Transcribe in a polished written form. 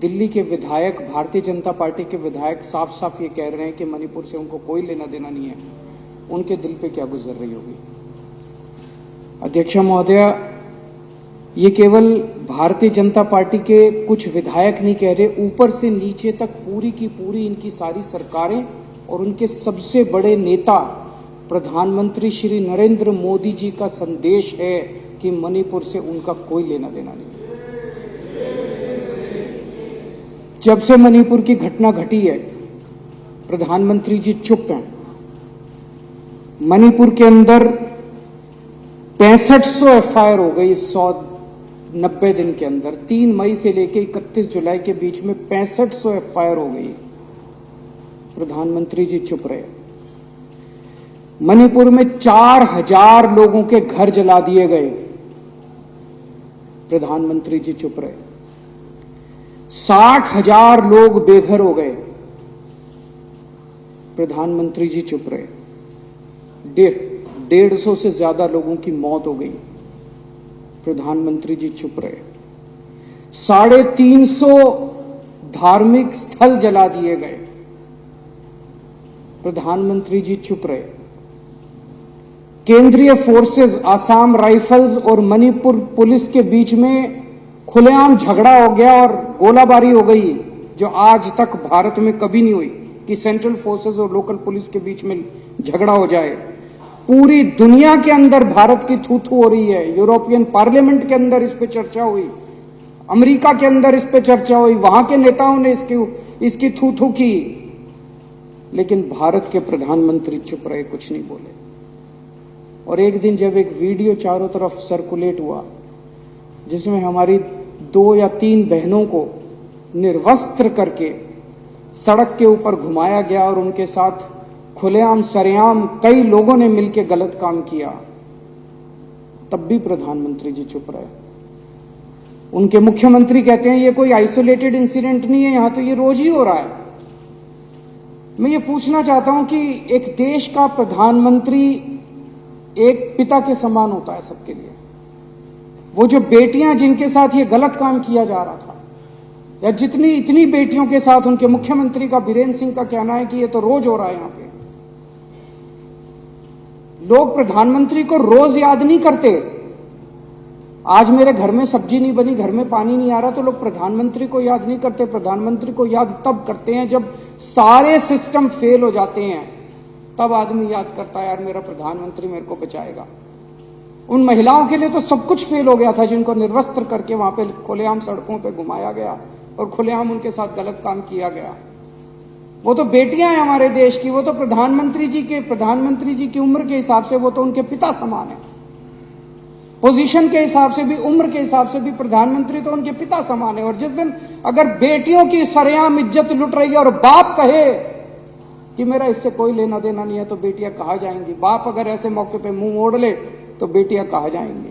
दिल्ली के विधायक, भारतीय जनता पार्टी के विधायक साफ साफ ये कह रहे हैं कि मणिपुर से उनको कोई लेना देना नहीं है। उनके दिल पे क्या गुजर रही होगी? अध्यक्ष महोदया, ये केवल भारतीय जनता पार्टी के कुछ विधायक नहीं कह रहे, ऊपर से नीचे तक पूरी की पूरी इनकी सारी सरकारें और उनके सबसे बड़े नेता प्रधानमंत्री श्री नरेंद्र मोदी जी का संदेश है कि मणिपुर से उनका कोई लेना देना नहीं। जब से मणिपुर की घटना घटी है, प्रधानमंत्री जी चुप हैं। मणिपुर के अंदर 6500 एफआईआर हो गई 190 दिन के अंदर। 3 मई से लेकर 31 जुलाई के बीच में 6500 एफआईआर हो गई। प्रधानमंत्री जी चुप रहे। मणिपुर में 4000 लोगों के घर जला दिए गए। प्रधानमंत्री जी चुप रहे। 60,000 लोग बेघर हो गए। प्रधानमंत्री जी चुप रहे। 150 से ज्यादा लोगों की मौत हो गई। प्रधानमंत्री जी चुप रहे। 350 धार्मिक स्थल जला दिए गए। प्रधानमंत्री जी चुप रहे। केंद्रीय फोर्सेस, आसाम राइफल्स और मणिपुर पुलिस के बीच में खुलेआम झगड़ा हो गया और गोलाबारी हो गई, जो आज तक भारत में कभी नहीं हुई कि सेंट्रल फोर्सेस और लोकल पुलिस के बीच में झगड़ा हो जाए। पूरी दुनिया के अंदर भारत की थू थू हो रही है। यूरोपियन पार्लियामेंट के अंदर इस पे चर्चा हुई, अमेरिका के अंदर इस पे चर्चा हुई, वहां के नेताओं ने इसकी थू थू की, लेकिन भारत के प्रधानमंत्री चुप रहे, कुछ नहीं बोले। और एक दिन जब एक वीडियो चारों तरफ सर्कुलेट हुआ जिसमें हमारी 2 या 3 बहनों को निर्वस्त्र करके सड़क के ऊपर घुमाया गया और उनके साथ खुलेआम सरेआम कई लोगों ने मिलकर गलत काम किया, तब भी प्रधानमंत्री जी चुप रहे। उनके मुख्यमंत्री कहते हैं ये कोई आइसोलेटेड इंसिडेंट नहीं है, यहां तो ये रोज ही हो रहा है। मैं ये पूछना चाहता हूं कि एक देश का प्रधानमंत्री एक पिता के समान होता है सबके लिए। वो जो बेटियां जिनके साथ ये गलत काम किया जा रहा था, या इतनी बेटियों के साथ उनके मुख्यमंत्री का बीरेन्द्र सिंह का कहना है कि ये तो रोज हो रहा है। यहां पे लोग प्रधानमंत्री को रोज याद नहीं करते। आज मेरे घर में सब्जी नहीं बनी, घर में पानी नहीं आ रहा, तो लोग प्रधानमंत्री को याद नहीं करते। प्रधानमंत्री को याद तब करते हैं जब सारे सिस्टम फेल हो जाते हैं, तब आदमी याद करता है यार मेरा प्रधानमंत्री मेरे को बचाएगा। उन महिलाओं के लिए तो सब कुछ फेल हो गया था जिनको निर्वस्त्र करके वहां पे खुलेआम सड़कों पे घुमाया गया और खुलेआम उनके साथ गलत काम किया गया। वो तो बेटियां हैं हमारे देश की, वो तो प्रधानमंत्री जी की उम्र के हिसाब से वो तो उनके पिता समान है। पोजीशन के हिसाब से भी, उम्र के हिसाब से भी प्रधानमंत्री तो उनके पिता समान है। और जिस दिन अगर बेटियों की सरेआम इज्जत लुट रही है और बाप कहे कि मेरा इससे कोई लेना देना नहीं है, तो बेटियां कहाँ जाएंगी? बाप अगर ऐसे मौके पे मुंह मोड़ ले तो बेटियां कहाँ जाएंगी?